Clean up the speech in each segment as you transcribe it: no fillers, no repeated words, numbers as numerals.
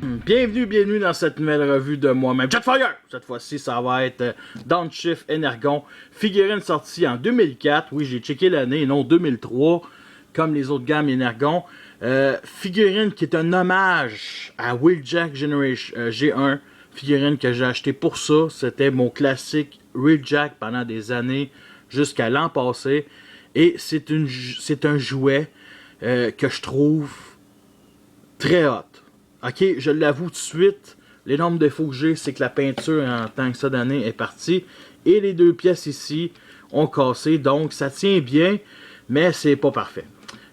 Bienvenue dans cette nouvelle revue de moi-même, Jetfire! Cette fois-ci, ça va être Downshift Energon, figurine sortie en 2004, oui j'ai checké l'année, non 2003, comme les autres gammes Energon. Figurine qui est un hommage à Wheeljack Generation G1, figurine que j'ai acheté pour ça, c'était mon classique Wheeljack pendant des années, jusqu'à l'an passé, et c'est un jouet que je trouve très hot. Ok, je l'avoue tout de suite, l'énorme défaut que j'ai, c'est que la peinture en tant que ça d'année est partie. Et les deux pièces ici ont cassé, donc ça tient bien, mais c'est pas parfait.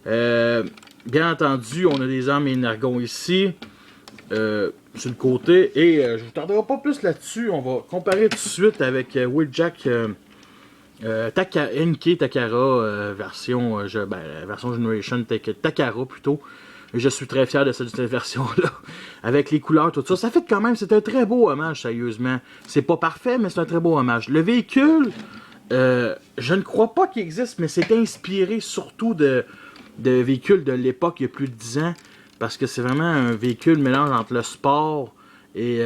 Bien entendu, on a des armes Energon ici, sur le côté, et je vous tarderai pas plus là-dessus. On va comparer tout de suite avec Wheeljack NK Takara, version Generation Takara plutôt. Je suis très fier de cette version-là. Avec les couleurs, tout ça. Ça fait quand même, c'est un très beau hommage, sérieusement. C'est pas parfait, mais c'est un très beau hommage. Le véhicule, je ne crois pas qu'il existe, mais c'est inspiré surtout de véhicules de l'époque, il y a plus de 10 ans. Parce que c'est vraiment un véhicule mélange entre le sport et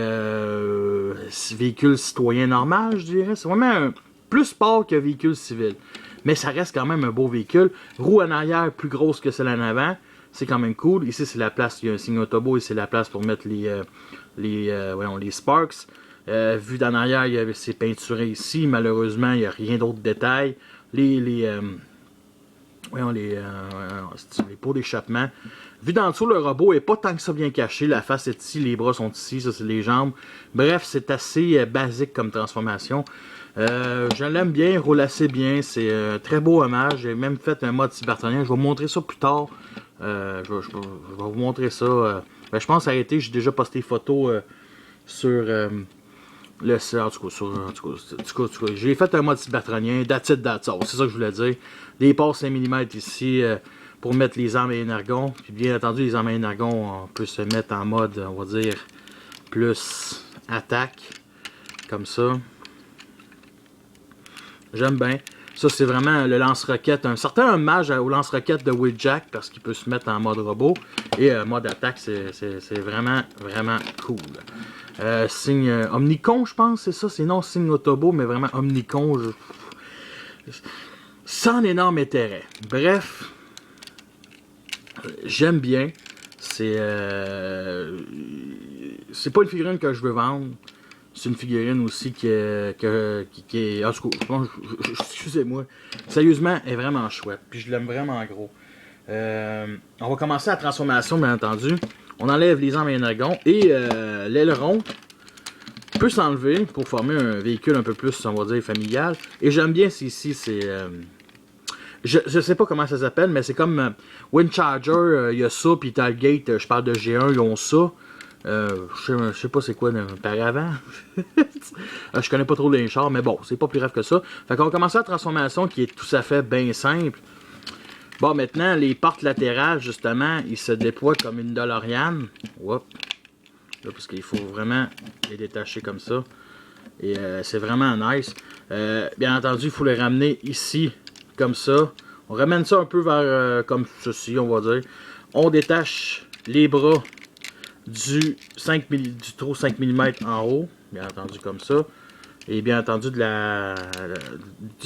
véhicule citoyen normal, je dirais. C'est vraiment plus sport que véhicule civil. Mais ça reste quand même un beau véhicule. Roue en arrière plus grosse que celle en avant. C'est quand même cool. Ici, c'est la place, il y a un signe autobo et c'est la place pour mettre les Sparks. Vu d'en arrière, il y avait ces peinturés ici. Malheureusement, il n'y a rien d'autre de détail. Les pots d'échappement. Vu d'en dessous, le robot n'est pas tant que ça bien caché. La face est ici, les bras sont ici, ça c'est les jambes. Bref, c'est assez basique comme transformation. Je l'aime bien, il roule assez bien. C'est un très beau hommage. J'ai même fait un mode cybertronien. Je vais vous montrer ça plus tard. Je vais vous montrer ça. Je pense arrêter. J'ai déjà posté des photos sur le site. En tout cas, j'ai fait un mode cybertronien. That's it, that's all. C'est ça que je voulais dire. Des ports 5 mm ici pour mettre les armes à Energon. Puis bien entendu, les armes à Energon, on peut se mettre en mode, on va dire, plus attaque. Comme ça. J'aime bien. Ça, c'est vraiment le lance-roquette. Un certain hommage au lance-roquette de Wheeljack parce qu'il peut se mettre en mode robot. Et mode attaque, c'est vraiment, vraiment cool. Signe Omnicon, je pense, c'est ça. C'est non signe Autobo, mais vraiment Omnicon. Sans énorme intérêt. Bref, j'aime bien. C'est pas une figurine que je veux vendre. C'est une figurine aussi qui est... En tout cas, excusez-moi. Sérieusement, elle est vraiment chouette. Puis je l'aime vraiment gros. On va commencer la transformation, bien entendu. On enlève les armes à Energon. Et l'aileron peut s'enlever pour former un véhicule un peu plus, on va dire, familial. Et j'aime bien ici, c'est... je sais pas comment ça s'appelle, mais c'est comme Windcharger, il y a ça, puis Talgate, je parle de G1, ils ont ça. Je sais pas c'est quoi par avant. Je connais pas trop les chars, mais bon, c'est pas plus grave que ça. Fait qu'on va commencer la transformation qui est tout à fait bien simple. Bon, maintenant, les portes latérales, justement, ils se déploient comme une DeLorean. Oups. Là, parce qu'il faut vraiment les détacher comme ça. Et c'est vraiment nice. Bien entendu, il faut les ramener ici, comme ça. On ramène ça un peu vers comme ceci, on va dire. On détache les bras du trou 5 mm en haut, bien entendu comme ça, et bien entendu du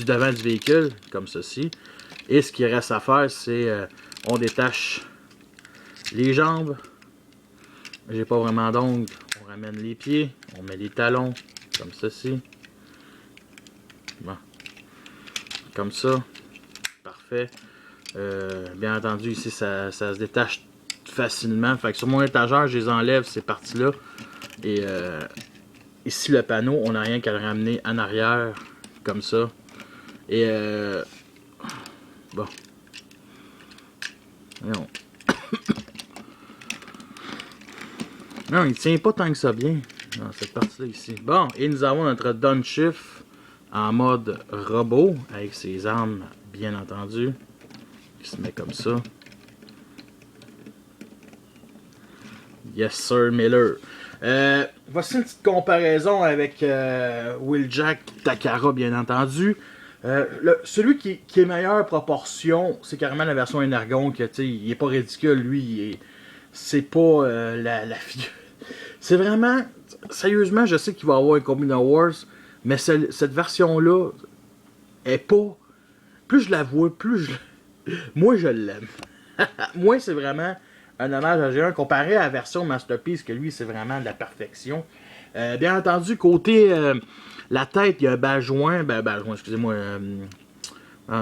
devant du véhicule, comme ceci. Et ce qu'il reste à faire, c'est on détache les jambes. J'ai pas vraiment d'ongles, on ramène les pieds, on met les talons, comme ceci. Bon. Comme ça. Parfait. Bien entendu, ici, ça se détache facilement. Fait que sur mon étagère, je les enlève ces parties-là. Et ici, le panneau, on n'a rien qu'à le ramener en arrière, comme ça. Et bon. Non. Non, il tient pas tant que ça bien. Dans cette partie-là ici. Bon, et nous avons notre Downshift en mode robot, avec ses armes, bien entendu. Qui se met comme ça. Yes sir, Miller. Voici une petite comparaison avec Wheeljack Takara, bien entendu. Celui qui est meilleure proportion, c'est carrément la version Energon, que il est pas ridicule, lui. C'est pas la figure. C'est vraiment... Sérieusement, je sais qu'il va y avoir un Combiner Wars, mais cette version-là est pas... Plus je la vois, moi, je l'aime. Moi, c'est vraiment un hommage à G1 comparé à la version Masterpiece, que lui, c'est vraiment de la perfection. Bien entendu, côté la tête, il y a un bajoint, excusez-moi,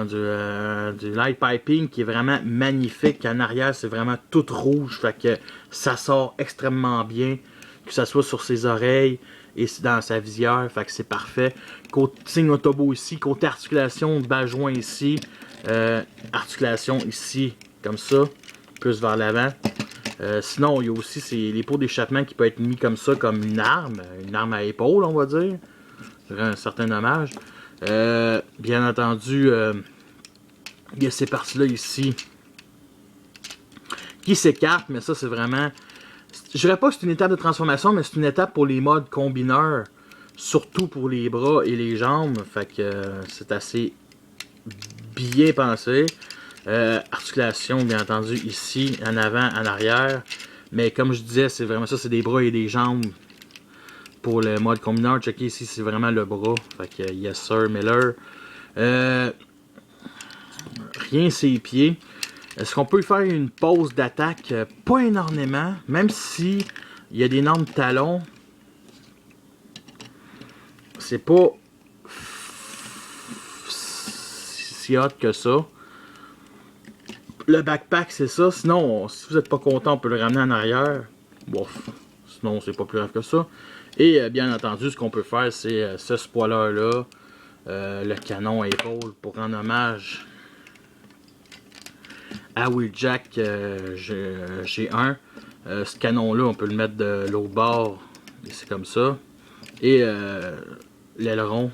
du light piping qui est vraiment magnifique. En arrière, c'est vraiment tout rouge, fait que ça sort extrêmement bien, que ça soit sur ses oreilles et dans sa visière, fait que c'est parfait. Côté signe autobo ici, côté articulation, bajoint ici, articulation ici, comme ça, plus vers l'avant. Sinon, il y a aussi les pots d'échappement qui peuvent être mis comme ça, comme une arme à épaule, on va dire. Un certain hommage. Bien entendu, il y a ces parties-là ici qui s'écartent, mais ça, c'est vraiment... Je dirais pas que c'est une étape de transformation, mais c'est une étape pour les modes combineurs, surtout pour les bras et les jambes. Fait que c'est assez bien pensé. Articulation, bien entendu, ici, en avant, en arrière. Mais comme je disais, c'est vraiment ça, c'est des bras et des jambes. Pour le mode combineur, checker ici, c'est vraiment le bras. Fait que yes sir, Miller. Rien ses pieds. Est-ce qu'on peut faire une pause d'attaque? Pas énormément. Même si il y a d'énormes talons. C'est pas si hot que ça. Le backpack, c'est ça. Sinon, si vous n'êtes pas content, on peut le ramener en arrière. Bon, sinon, c'est pas plus grave que ça. Et bien entendu, ce qu'on peut faire, c'est ce spoiler-là, le canon à épaule, pour rendre hommage à Wheeljack G1. Ce canon-là, on peut le mettre de l'autre bord, et c'est comme ça. Et l'aileron,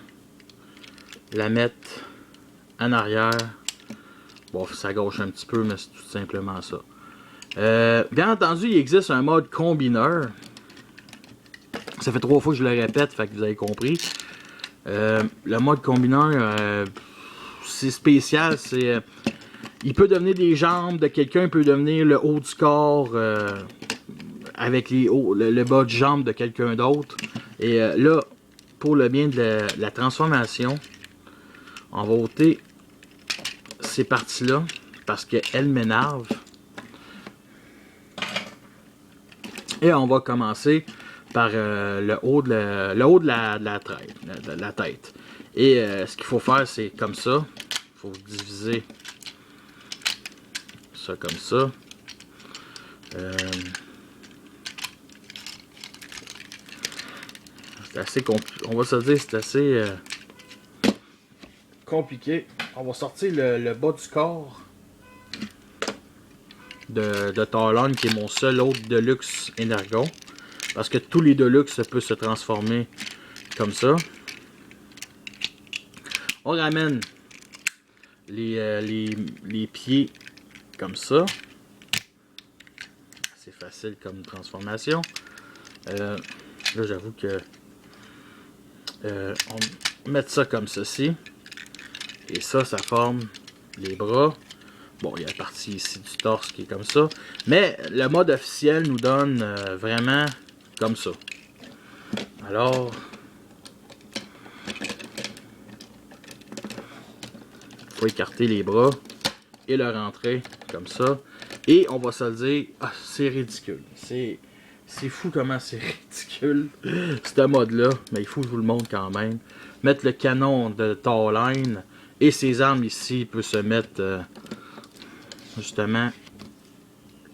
la mettre en arrière. Bon, ça gauche un petit peu, mais c'est tout simplement ça. Bien entendu, il existe un mode combineur. Ça fait 3 fois que je le répète, fait que vous avez compris. Le mode combineur, c'est spécial. Il peut devenir des jambes de quelqu'un, il peut devenir le haut du corps avec le bas de jambe de quelqu'un d'autre. Et là, pour le bien de la transformation, on va ôter ces parties-là parce qu'elles m'énervent. Et on va commencer par le haut de la tête. Et ce qu'il faut faire, c'est comme ça. Il faut diviser ça comme ça. C'est assez compliqué. On va se dire c'est assez compliqué. On va sortir le bas du corps de Talon, qui est mon seul autre Deluxe Energon. Parce que tous les Deluxe peuvent se transformer comme ça. On ramène les pieds comme ça. C'est facile comme transformation. Là, j'avoue que on va mettre ça comme ceci. Et ça forme les bras. Bon, il y a la partie ici du torse qui est comme ça. Mais le mode officiel nous donne vraiment comme ça. Alors, il faut écarter les bras et le rentrer comme ça. Et on va se le dire, c'est ridicule. C'est fou comment c'est ridicule, ce mode-là. Mais il faut que je vous le montre quand même. Mettre le canon de Talon et ses armes ici peut se mettre justement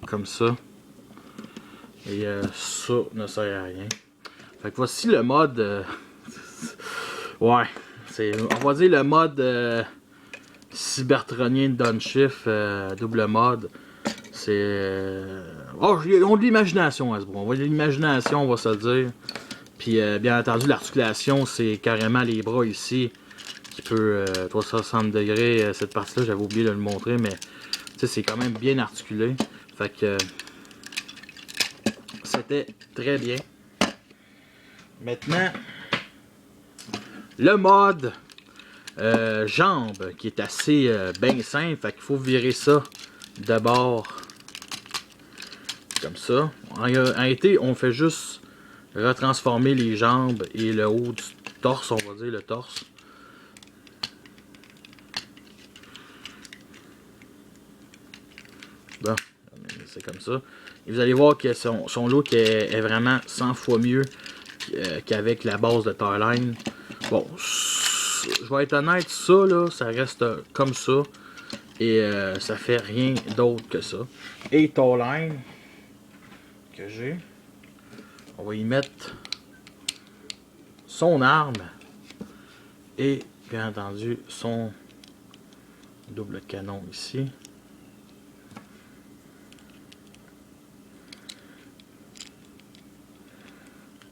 comme ça. Et ça ne sert à rien. Fait que voici le mode. Ouais. On va dire le mode cybertronien de Downshift, double mode. C'est. Oh, ils ont de l'imagination à ce bras. On va de l'imagination, on va se le dire. Puis bien entendu, l'articulation, c'est carrément les bras ici qui peut 360 degrés. Cette partie-là, j'avais oublié de le montrer, mais c'est quand même bien articulé. Fait que c'était très bien. Maintenant, le mode jambes qui est assez bien simple. Fait qu'il faut virer ça de bord comme ça. En réalité, on fait juste retransformer les jambes et le haut du torse, on va dire le torse. Bon, c'est comme ça. Et vous allez voir que son look est vraiment 100 fois mieux qu'avec la base de Tarline. Bon, je vais être honnête, ça là, ça reste comme ça. Et ça fait rien d'autre que ça. Et Tarline que j'ai, on va y mettre son arme et bien entendu son double canon ici.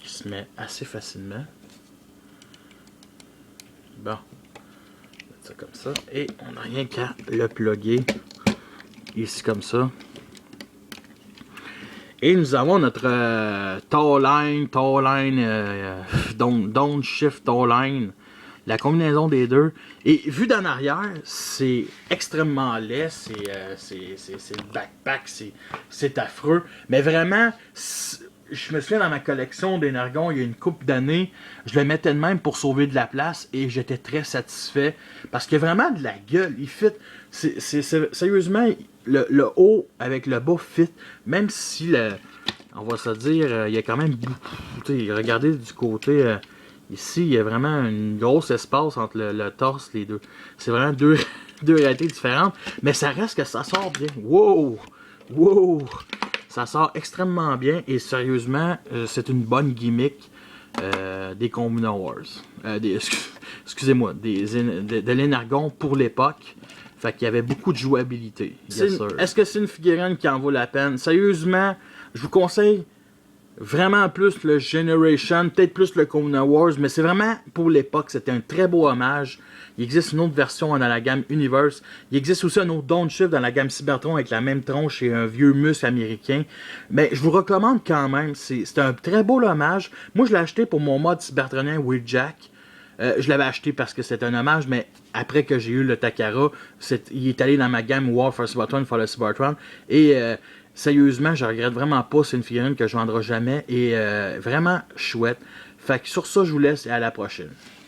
Qui se met assez facilement. Bon, on va mettre ça comme ça. Et on n'a rien qu'à le plugger ici comme ça. Et nous avons notre Tarline, Downshift Tarline, la combinaison des deux. Et vu d'en arrière, c'est extrêmement laid, c'est le backpack, c'est affreux. Mais vraiment, je me souviens dans ma collection d'Energon, il y a une couple d'années, je le mettais de même pour sauver de la place et j'étais très satisfait. Parce qu'il y a vraiment de la gueule, il fit. Sérieusement, le haut avec le bas fit, même si on va se dire, il y a quand même beaucoup. Regardez du côté ici, il y a vraiment un gros espace entre le torse, les deux. C'est vraiment deux réalités différentes, mais ça reste que ça sort bien. Wow! Wow! Ça sort extrêmement bien et sérieusement, c'est une bonne gimmick des Combiner Wars. Excusez-moi, de l'Energon pour l'époque. Fait qu'il y avait beaucoup de jouabilité. Yes, est-ce que c'est une figurine qui en vaut la peine? Sérieusement, je vous conseille vraiment plus le Generation, peut-être plus le Combiner Wars, mais c'est vraiment pour l'époque, c'était un très beau hommage. Il existe une autre version dans la gamme Universe. Il existe aussi un autre Downshift dans la gamme Cybertron avec la même tronche et un vieux muscle américain. Mais je vous recommande quand même, c'est un très beau hommage. Moi, je l'ai acheté pour mon mode cybertronien Wheeljack. Je l'avais acheté parce que c'était un hommage, mais après que j'ai eu le Takara, il est allé dans ma gamme War for Cybertron, for le Cybertron. Et sérieusement, je regrette vraiment pas. C'est une figurine que je vendrai jamais. Et vraiment chouette. Fait que sur ça, je vous laisse et à la prochaine.